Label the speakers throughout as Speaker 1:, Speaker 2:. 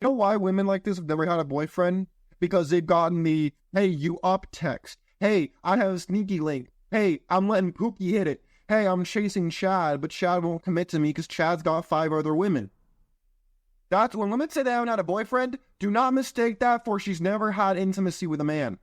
Speaker 1: You know why women like this have never had a boyfriend? Because they've gotten the, hey, you up text. Hey, I have a sneaky link. Hey, I'm letting Pookie hit it. Hey, I'm chasing Chad, but Chad won't commit to me because Chad's got 5 other women. That's when women say they haven't had a boyfriend, do not mistake that for she's never had intimacy with a man.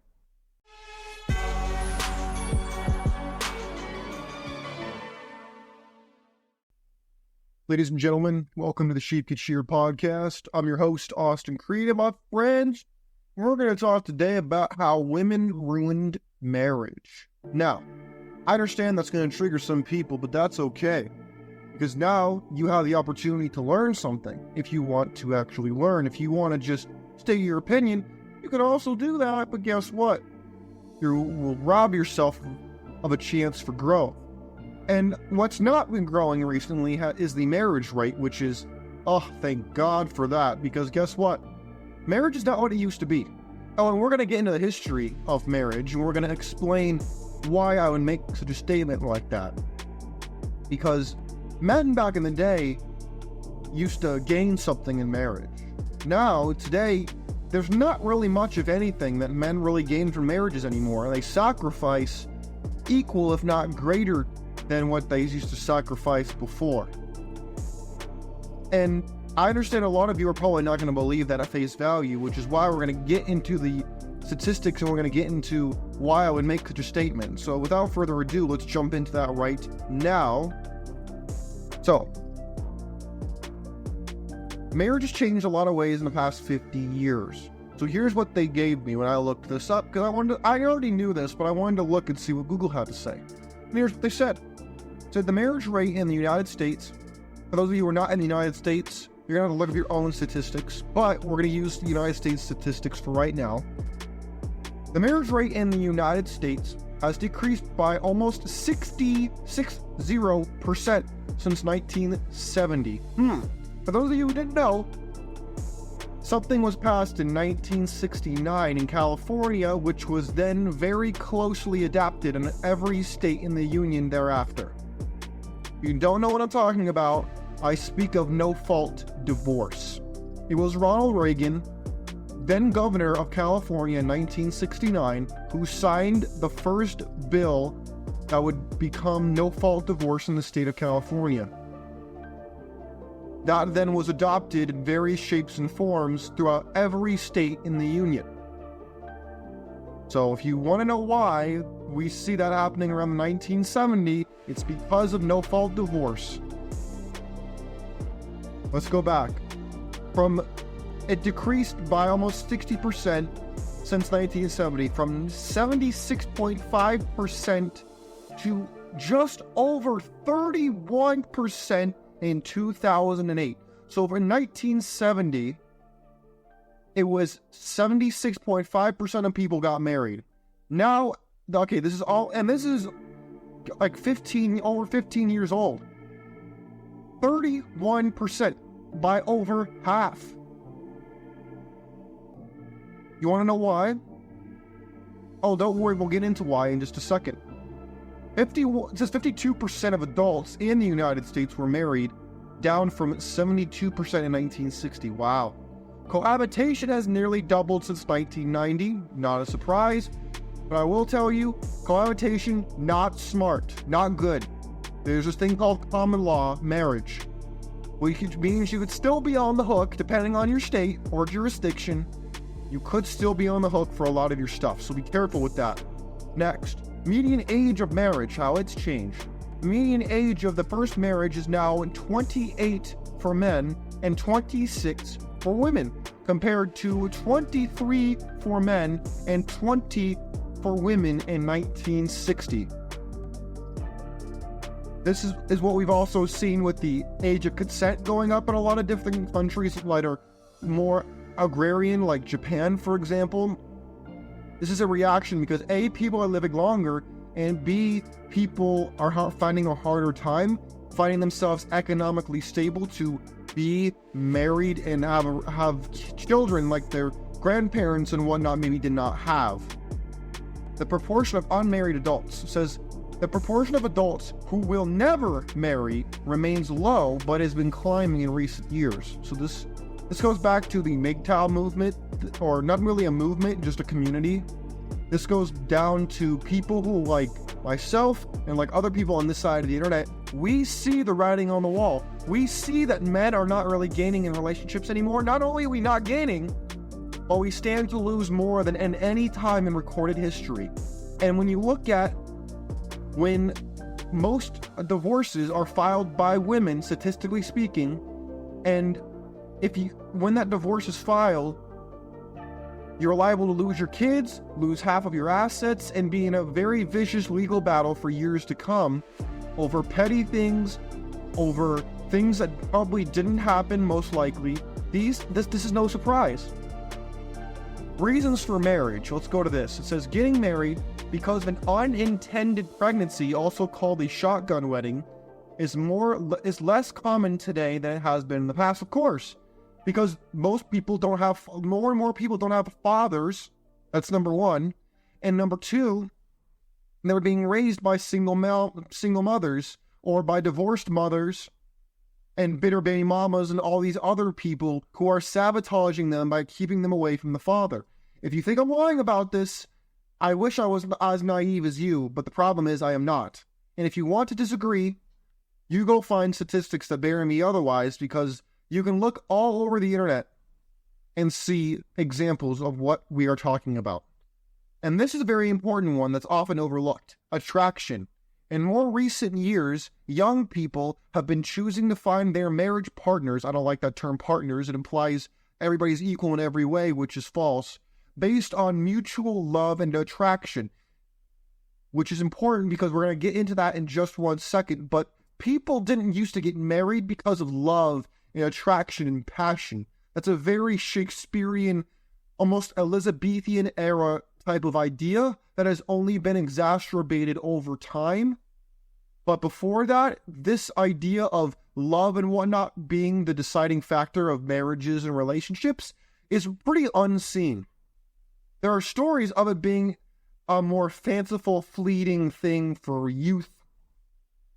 Speaker 1: Ladies and gentlemen, welcome to the Sheared podcast. I'm your host, Austin Creed, and my friends, we're going to talk today about how women ruined marriage. Now, I understand that's going to trigger some people, but that's okay. Because now you have the opportunity to learn something if you want to actually learn. If you want to just state your opinion, you can also do that, but guess what? You will rob yourself of a chance for growth. And what's not been growing recently is the marriage rate, which is, oh, thank God for that, because guess what? Marriage is not what it used to be. Oh, and we're going to get into the history of marriage, and we're going to explain why I would make such a statement like that. Because men back in the day used to gain something in marriage. Now, today, there's not really much of anything that men really gain from marriages anymore. They sacrifice equal, if not greater, than what they used to sacrifice before. And I understand a lot of you are probably not going to believe that at face value, which is why we're going to get into the statistics and we're going to get into why I would make such a statement. So without further ado, let's jump into that right now. So, marriage has changed a lot of ways in the past 50 years. So here's what they gave me when I looked this up, because I already knew this, but I wanted to look and see what Google had to say. And here's what they said. So the marriage rate in the United States, for those of you who are not in the United States, you're going to have to look at your own statistics, but we're going to use the United States statistics for right now. The marriage rate in the United States has decreased by almost 60% since 1970. For those of you who didn't know, something was passed in 1969 in California, which was then very closely adapted in every state in the Union thereafter. If you don't know what I'm talking about, I speak of no-fault divorce. It was Ronald Reagan, then governor of California in 1969, who signed the first bill that would become no-fault divorce in the state of California. That then was adopted in various shapes and forms throughout every state in the Union. So if you want to know why we see that happening around 1970, it's because of no-fault divorce. Let's go back. It decreased by almost 60% since 1970, from 76.5% to just over 31% in 2008. So in 1970, it was 76.5% of people got married. Now, okay, this is like over 15 years old. 31%, by over half. You want to know why? Oh, don't worry, we'll get into why in just a second. Just 52% of adults in the United States were married, down from 72% in 1960. Wow. Cohabitation has nearly doubled since 1990. Not a surprise. But I will tell you, cohabitation, not smart, not good. There's this thing called common law marriage, which means you could still be on the hook, depending on your state or jurisdiction. You could still be on the hook for a lot of your stuff, so be careful with that. Next, median age of marriage, how it's changed. The median age of the first marriage is now 28 for men and 26 for women, compared to 23 for men and 20 for women in 1960. This is what we've also seen with the age of consent going up in a lot of different countries that are more agrarian, like Japan, for example. This is a reaction because A, people are living longer, and B, people are finding a harder time finding themselves economically stable to be married and have children like their grandparents and whatnot maybe did not have. The proportion of unmarried adults says the proportion of adults who will never marry remains low but has been climbing in recent years. So this This goes back to the MGTOW movement, or not really a movement, just a community. This goes down to people who, like myself and like other people on this side of the internet, we see the writing on the wall. We see that men are not really gaining in relationships anymore. Not only are we not gaining, but we stand to lose more than in any time in recorded history. And when you look at when most divorces are filed by women, statistically speaking, and when that divorce is filed, you're liable to lose your kids, lose half of your assets, and be in a very vicious legal battle for years to come over petty things, over things that probably didn't happen, most likely. This is no surprise. Reasons for marriage. Let's go to this. It says getting married because of an unintended pregnancy, also called a shotgun wedding, is less common today than it has been in the past, of course. Because more and more people don't have fathers. That's number one. And number two, they're being raised by single mothers or by divorced mothers and bitter baby mamas and all these other people who are sabotaging them by keeping them away from the father. If you think I'm lying about this, I wish I was as naive as you, but the problem is I am not. And if you want to disagree, you go find statistics that bear me otherwise, because you can look all over the internet and see examples of what we are talking about. And this is a very important one that's often overlooked: attraction. In more recent years, young people have been choosing to find their marriage partners — I don't like that term partners, it implies everybody's equal in every way, which is false — based on mutual love and attraction, which is important because we're going to get into that in just 1 second. But people didn't used to get married because of love and attraction and passion. That's a very Shakespearean, almost Elizabethan era type of idea that has only been exacerbated over time. But before that, this idea of love and whatnot being the deciding factor of marriages and relationships is pretty unseen. There are stories of it being a more fanciful, fleeting thing for youth,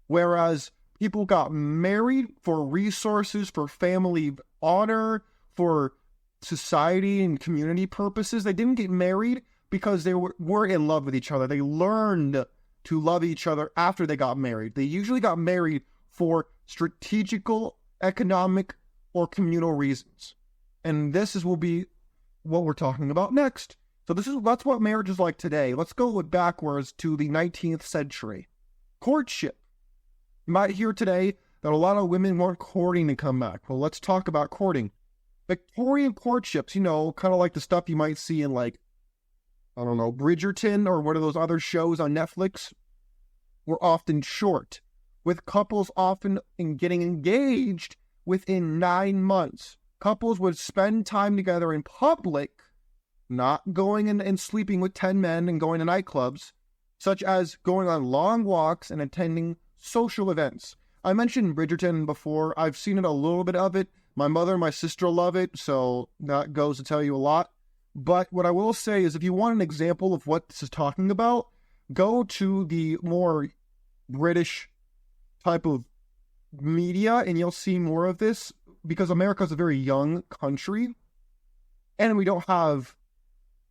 Speaker 1: whereas people got married for resources, for family honor, for society and community purposes. They didn't get married because they were in love with each other. They learned to love each other after they got married. They usually got married for strategical, economic, or communal reasons. And will be what we're talking about next. So that's what marriage is like today. Let's go backwards to the 19th century. Courtship. You might hear today that a lot of women want courting to come back. Well, let's talk about courting. Victorian courtships, kind of like the stuff you might see in, like, I don't know, Bridgerton or one of those other shows on Netflix, were often short, with couples often getting engaged within 9 months. Couples would spend time together in public, not going and sleeping with 10 men and going to nightclubs, such as going on long walks and attending social events. I mentioned Bridgerton before. I've seen a little bit of it. My mother and my sister love it, so that goes to tell you a lot. But what I will say is, if you want an example of what this is talking about, go to the more British type of media and you'll see more of this, because America is a very young country and we don't have,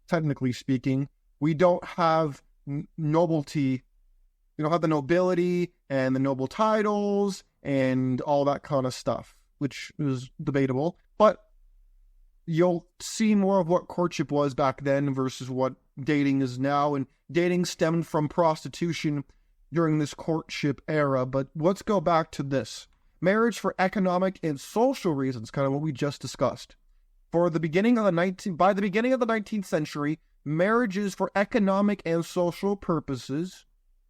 Speaker 1: technically speaking, we don't have nobility. We don't have the nobility and the noble titles and all that kind of stuff, which is debatable. But you'll see more of what courtship was back then versus what dating is now. And dating stemmed from prostitution during this courtship era. But let's go back to this. Marriage for economic and social reasons, kind of what we just discussed. By the beginning of the 19th century, marriages for economic and social purposes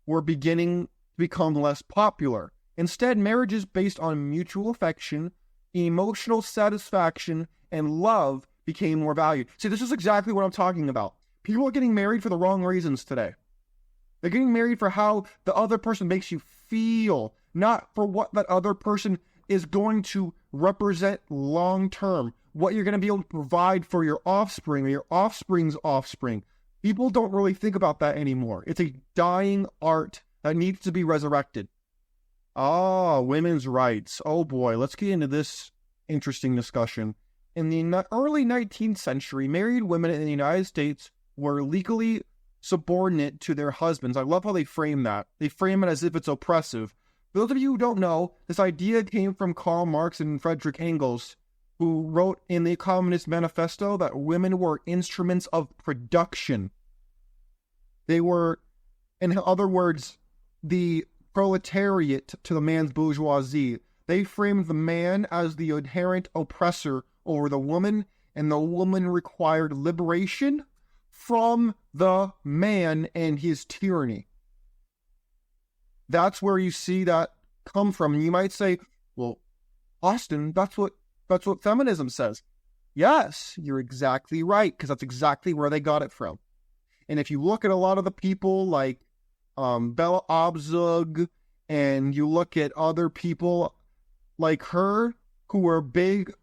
Speaker 1: were beginning to become less popular. Instead, marriages based on mutual affection, emotional satisfaction, and love became more valued. See, this is exactly what I'm talking about. People are getting married for the wrong reasons today. They're getting married for how the other person makes you feel, not for what that other person is going to represent long term, what you're going to be able to provide for your offspring or your offspring's offspring. People don't really think about that anymore. It's a dying art that needs to be resurrected. Women's rights. Oh boy, let's get into this interesting discussion. In the early 19th century, married women in the United States were legally subordinate to their husbands. I love how they frame that. They frame it as if it's oppressive. For those of you who don't know, this idea came from Karl Marx and Friedrich Engels, who wrote in the Communist Manifesto that women were instruments of production. They were, in other words, the proletariat to the man's bourgeoisie. They framed the man as the inherent oppressor over the woman, and the woman required liberation from the man and his tyranny. That's where you see that come from. And you might say, well, Austin, that's what feminism says. Yes, you're exactly right, because that's exactly where they got it from. And if you look at a lot of the people like Bella Abzug, and you look at other people like her who were big,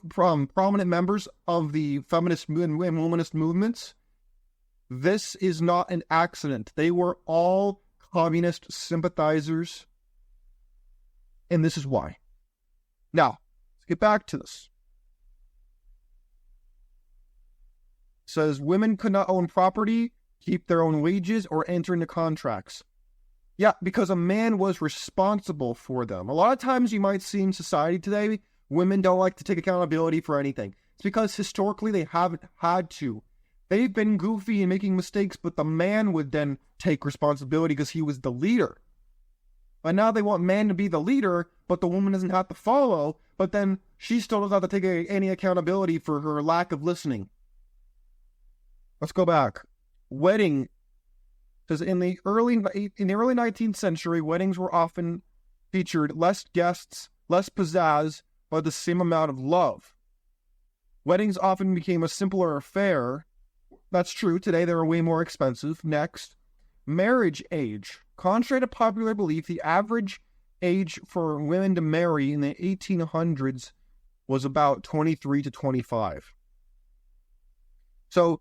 Speaker 1: prominent members of the feminist and womanist movements, this is not an accident. They were all communist sympathizers, and this is why. Now, let's get back to this. It says women could not own property, keep their own wages, or enter into contracts. Yeah, because a man was responsible for them. A lot of times you might see in society today, women don't like to take accountability for anything. It's because historically they haven't had to. They've been goofy and making mistakes, but the man would then take responsibility because he was the leader. But now they want man to be the leader, but the woman doesn't have to follow, but then she still doesn't have to take any accountability for her lack of listening. Let's go back. Wedding. Because in the early 19th century, weddings were often featured less guests, less pizzazz, but the same amount of love. Weddings often became a simpler affair. That's true. Today, they are way more expensive. Next, marriage age. Contrary to popular belief, the average age for women to marry in the 1800s was about 23 to 25. So,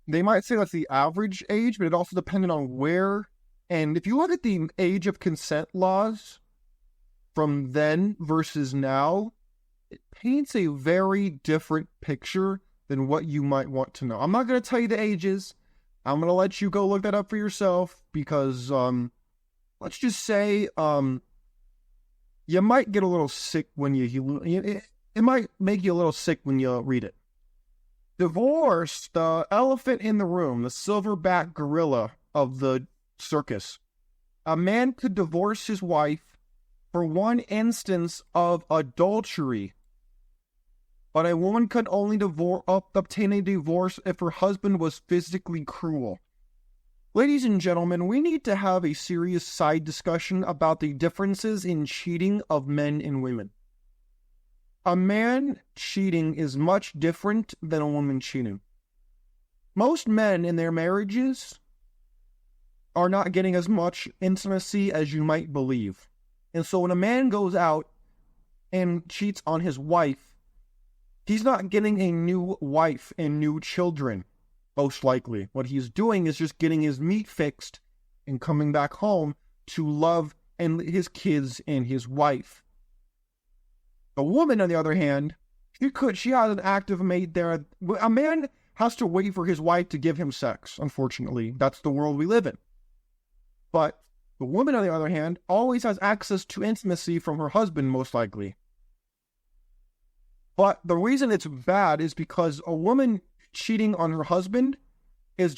Speaker 1: they might say that's the average age, but it also depended on where. And if you look at the age of consent laws from then versus now, it paints a very different picture than what you might want to know. I'm not going to tell you the ages. I'm going to let you go look that up for yourself because, let's just say, you might get a little sick when it might make you a little sick when you read it. Divorce, the elephant in the room, the silverback gorilla of the circus. A man could divorce his wife for one instance of adultery, but a woman could only obtain a divorce if her husband was physically cruel. Ladies and gentlemen, we need to have a serious side discussion about the differences in cheating of men and women. A man cheating is much different than a woman cheating. Most men in their marriages are not getting as much intimacy as you might believe. And so when a man goes out and cheats on his wife, he's not getting a new wife and new children, most likely. What he's doing is just getting his meat fixed and coming back home to love and his kids and his wife. The woman, on the other hand, she has an active mate there. A man has to wait for his wife to give him sex, unfortunately. That's the world we live in. But the woman, on the other hand, always has access to intimacy from her husband, most likely. But the reason it's bad is because a woman cheating on her husband is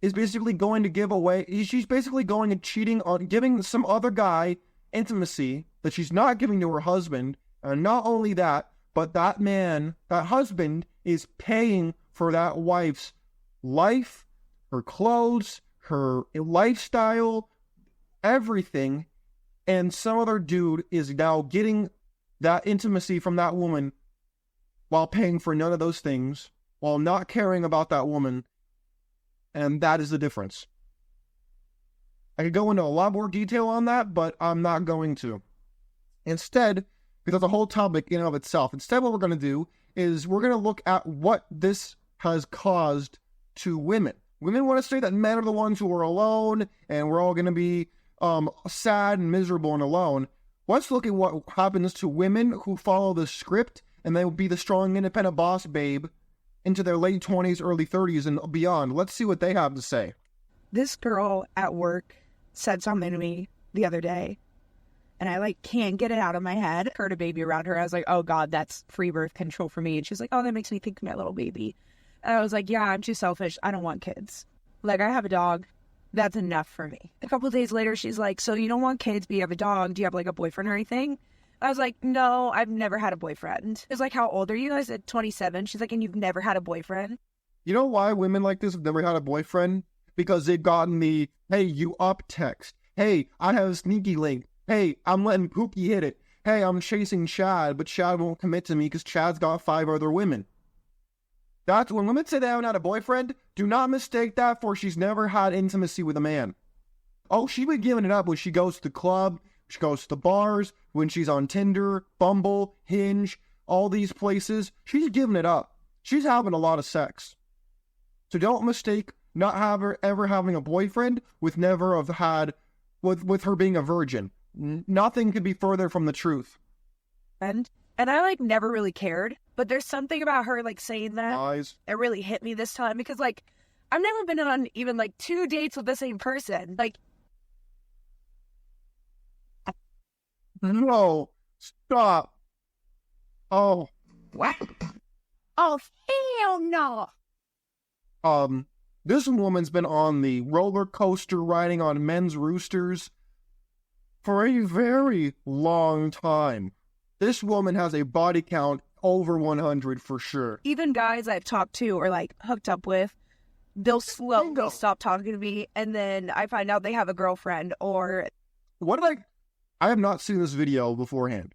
Speaker 1: basically going to give away, she's basically going and cheating on, giving some other guy intimacy that she's not giving to her husband. And not only that, but that man, that husband, is paying for that wife's life, her clothes, her lifestyle, everything. And some other dude is now getting that intimacy from that woman while paying for none of those things, while not caring about that woman. And that is the difference. I could go into a lot more detail on that, but I'm not going to. Instead, because that's a whole topic in and of itself. Instead, what we're going to do is we're going to look at what this has caused to women. Women want to say that men are the ones who are alone, and we're all going to be sad and miserable and alone. Let's look at what happens to women who follow the script and they will be the strong, independent boss babe into their late 20s, early 30s, and beyond. Let's see what they have to say.
Speaker 2: This girl at work said something to me the other day, and I can't get it out of my head. Heard a baby around her. I was like, oh God, that's free birth control for me. And she's like, oh, that makes me think of my little baby. And I was like, yeah, I'm too selfish. I don't want kids. I have a dog. That's enough for me. A couple of days later, she's like, so you don't want kids, but you have a dog. Do you have a boyfriend or anything? I was like, no, I've never had a boyfriend. It was like, how old are you? I said 27. She's like, and you've never had a boyfriend?
Speaker 1: You know why women like this have never had a boyfriend? Because they've gotten the, hey, you up text. Hey, I have a sneaky link. Hey, I'm letting Pookie hit it. Hey, I'm chasing Chad, but Chad won't commit to me because Chad's got 5 other women. That's when women say they haven't had a boyfriend, do not mistake that for she's never had intimacy with a man. Oh, she's been giving it up when she goes to the club, she goes to the bars, when she's on Tinder, Bumble, Hinge, all these places. She's giving it up. She's having a lot of sex. So don't mistake not ever having a boyfriend with never have had, with her being a virgin. Nothing could be further from the truth.
Speaker 2: And I never really cared, but there's something about her saying that
Speaker 1: Lies.
Speaker 2: It really hit me this time because I've never been on even 2 dates with the same person.
Speaker 1: No, stop. Oh.
Speaker 2: What? Oh, hell no.
Speaker 1: This woman's been on the roller coaster riding on men's roosters for a very long time. This woman has a body count over 100 for sure.
Speaker 2: Even guys I've talked to or hooked up with, they'll slowly stop talking to me, and then I find out they have a girlfriend or...
Speaker 1: I have not seen this video beforehand.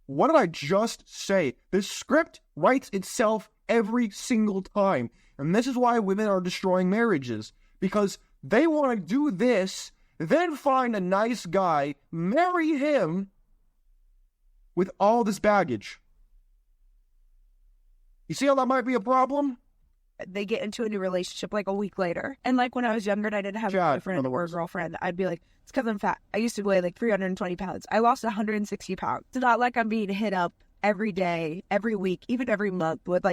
Speaker 1: What did I just say? This script writes itself every single time. And this is why women are destroying marriages. Because they want to do this, then find a nice guy, marry him, with all this baggage. You see how that might be a problem?
Speaker 2: They get into a new relationship a week later. And when I was younger and I didn't have a boyfriend or a girlfriend, I'd be like, it's because I'm fat. I used to weigh 320 pounds. I lost 160 pounds. It's not like I'm being hit up every day, every week, even every month with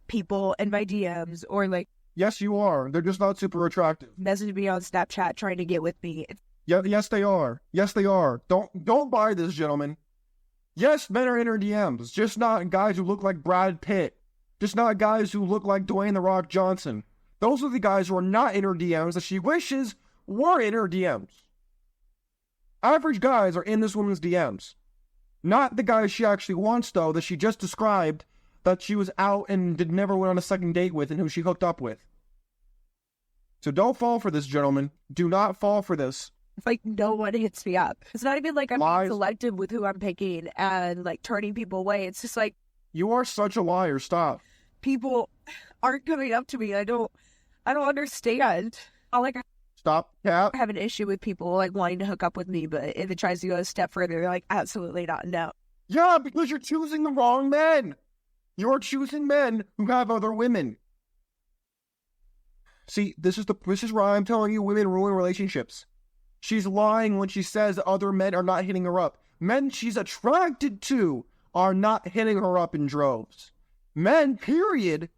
Speaker 2: people in my DMs or
Speaker 1: Yes, you are. They're just not super attractive.
Speaker 2: Message me on Snapchat trying to get with me.
Speaker 1: Yeah, yes, they are. Yes, they are. Don't buy this, gentlemen. Yes, men are in her DMs, just not guys who look like Brad Pitt. Just not guys who look like Dwayne The Rock Johnson. Those are the guys who are not in her DMs that she wishes were in her DMs. Average guys are in this woman's DMs. Not the guys she actually wants, though, that she just described that she was out and never went on a second date with and who she hooked up with. So don't fall for this, gentlemen. Do not fall for this.
Speaker 2: No one hits me up. It's not even I'm being selective with who I'm picking and turning people away. It's just
Speaker 1: you are such a liar. Stop.
Speaker 2: People aren't coming up to me. I don't understand.
Speaker 1: Stop, Cat.
Speaker 2: I have an issue with people wanting to hook up with me, but if it tries to go a step further, they're absolutely not. No.
Speaker 1: Yeah, because you're choosing the wrong men. You're choosing men who have other women. See, this is why I'm telling you women ruin relationships. She's lying when she says that other men are not hitting her up. Men she's attracted to are not hitting her up in droves. Men, period,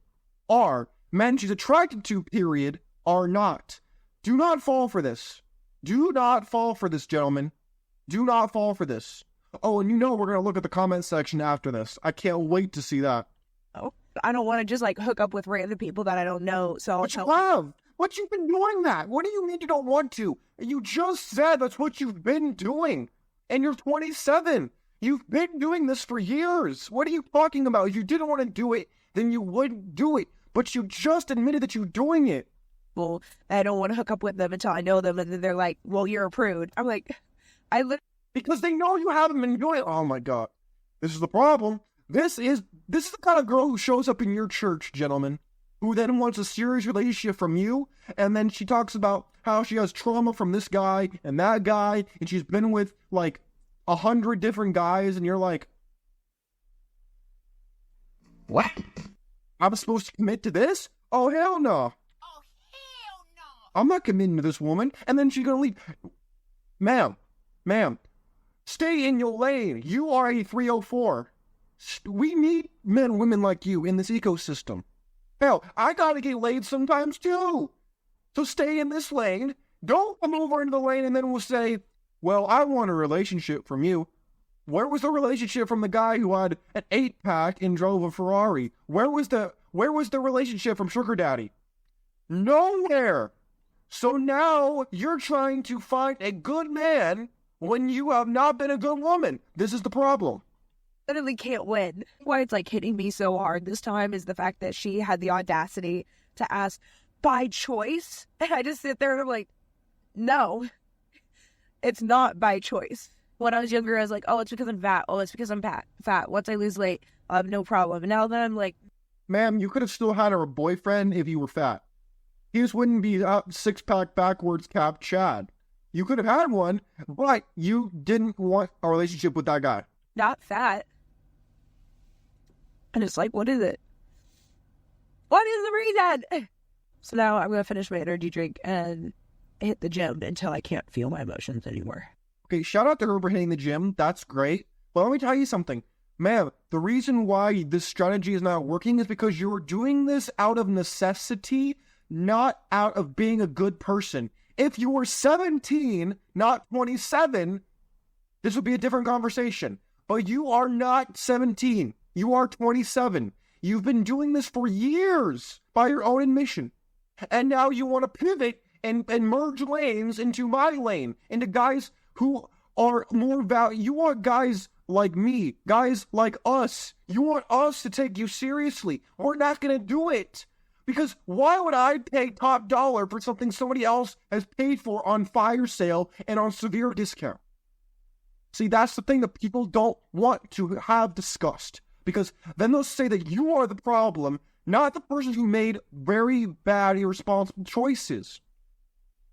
Speaker 1: are. Men she's attracted to, period, are not. Do not fall for this. Do not fall for this, gentlemen. Do not fall for this. Oh, and we're going to look at the comment section after this. I can't wait to see that.
Speaker 2: Oh, I don't want to just hook up with random people that I don't know. So
Speaker 1: but you have. What you've been doing that? What do you mean you don't want to? You just said that's what you've been doing. And you're 27. You've been doing this for years. What are you talking about? If you didn't want to do it, then you wouldn't do it. But you just admitted that you're doing it.
Speaker 2: Well, I don't want to hook up with them until I know them. And then they're like, well, you're a prude. I'm
Speaker 1: because they know you haven't been doing it. Oh my God. This is the problem. This is the kind of girl who shows up in your church, gentlemen, who then wants a serious relationship from you, and then she talks about how she has trauma from this guy and that guy, and she's been with 100 different guys, and you're like, what? I'm supposed to commit to this? Oh, hell no.
Speaker 2: Oh, hell no.
Speaker 1: I'm not committing to this woman. And then she's gonna leave. Ma'am, stay in your lane. You are a 304. We need men and women like you in this ecosystem. Hell, I gotta get laid sometimes too. So stay in this lane. Don't come over into the lane and then we'll say, well, I want a relationship from you. Where was the relationship from the guy who had an 8-pack and drove a Ferrari? Where was the relationship from Sugar Daddy? Nowhere. So now you're trying to find a good man when you have not been a good woman. This is the problem.
Speaker 2: Literally can't win. Why it's like hitting me so hard this time is the fact that she had the audacity to ask by choice. And I just sit there and I'm like, no, it's not by choice. When I was younger, I was like, oh, it's because I'm fat. Oh, it's because I'm fat. Once I lose weight, no problem. And now that I'm like,
Speaker 1: ma'am, you could have still had a boyfriend if you were fat. He just wouldn't be 6-pack backwards cap Chad. You could have had one, but you didn't want a relationship with that guy.
Speaker 2: Not fat. And it's like, what is it? What is the reason? So now I'm going to finish my energy drink and hit the gym until I can't feel my emotions anymore.
Speaker 1: Okay, shout out to her for hitting the gym. That's great. But let me tell you something. Ma'am, the reason why this strategy is not working is because you're doing this out of necessity, not out of being a good person. If you were 17, not 27, this would be a different conversation. But you are not 17. You are 27. You've been doing this for years by your own admission. And now you want to pivot and merge lanes into my lane, into guys who are more valuable. You want guys like me, guys like us. You want us to take you seriously. We're not going to do it. Because why would I pay top dollar for something somebody else has paid for on fire sale and on severe discount? See, that's the thing that people don't want to have discussed. Because then they'll say that you are the problem, not the person who made very bad, irresponsible choices.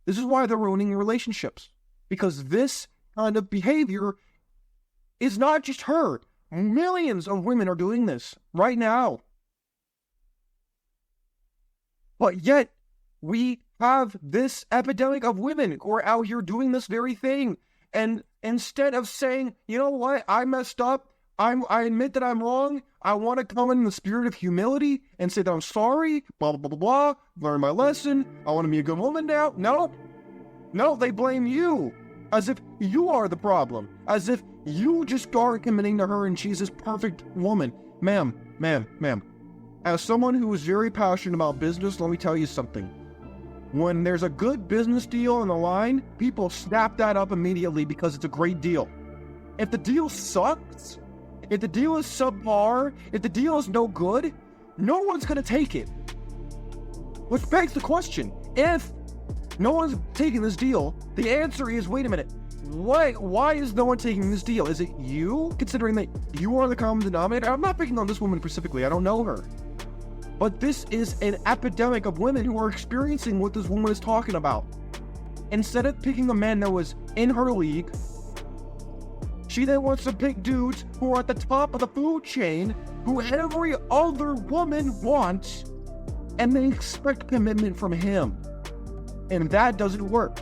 Speaker 1: This is why they're ruining relationships. Because this kind of behavior is not just her. Millions of women are doing this right now. But yet, we have this epidemic of women who are out here doing this very thing. And instead of saying, you know what, I messed up, I admit that I'm wrong, I want to come in the spirit of humility and say that I'm sorry, blah, blah, blah, blah, learn my lesson, I want to be a good woman now. No, they blame you. As if you are the problem. As if you just aren't committing to her and she's this perfect woman. Ma'am. As someone who is very passionate about business, let me tell you something. When there's a good business deal on the line, people snap that up immediately because it's a great deal. If the deal sucks, if the deal is subpar, if the deal is no good, no one's going to take it. Which begs the question, if no one's taking this deal, the answer is, wait a minute, why is no one taking this deal? Is it you, considering that you are the common denominator? I'm not picking on this woman specifically, I don't know her. But this is an epidemic of women who are experiencing what this woman is talking about. Instead of picking a man that was in her league, she then wants to pick dudes who are at the top of the food chain, who every other woman wants, and they expect commitment from him. And that doesn't work.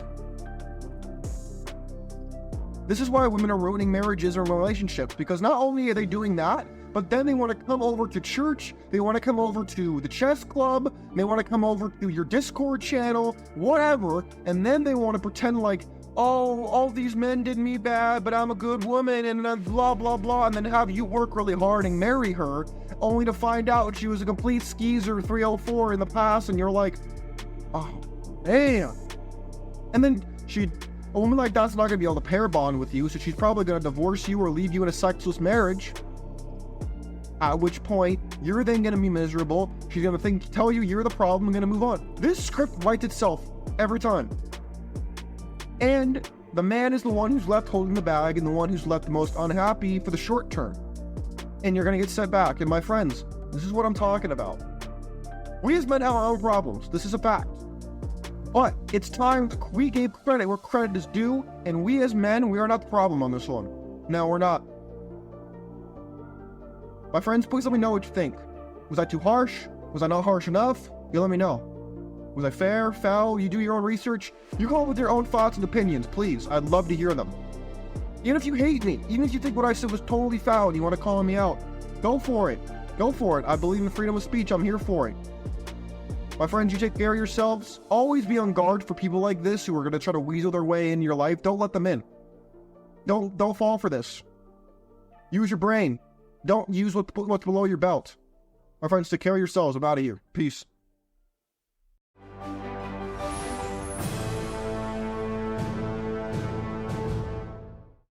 Speaker 1: This is why women are ruining marriages or relationships, because not only are they doing that, but then they want to come over to church, they want to come over to the chess club, they want to come over to your Discord channel, whatever, and then they want to pretend like, oh, all these men did me bad, but I'm a good woman, and then blah, blah, blah, and then have you work really hard and marry her, only to find out she was a complete skeezer 304 in the past, and you're like, oh, damn. And then a woman like that's not going to be able to pair bond with you, so she's probably going to divorce you or leave you in a sexless marriage. At which point, you're then going to be miserable. She's going to tell you you're the problem and going to move on. This script writes itself every time. And the man is the one who's left holding the bag and the one who's left the most unhappy for the short term. And you're going to get set back. And my friends, this is what I'm talking about. We as men have our own problems. This is a fact. But it's time we gave credit where credit is due, and we as men, we are not the problem on this one. No, we're not. My friends, please let me know what you think. Was I too harsh? Was I not harsh enough? You let me know. Was I fair, foul? You do your own research. You come up with your own thoughts and opinions, please. I'd love to hear them. Even if you hate me, even if you think what I said was totally foul and you want to call me out, Go for it. Go for it. I believe in freedom of speech. I'm here for it. My friends, you take care of yourselves. Always be on guard for people like this who are going to try to weasel their way in your life. Don't let them in. Don't fall for this. Use your brain. Don't use what's below your belt. My friends, take care of yourselves. I'm out of here. Peace.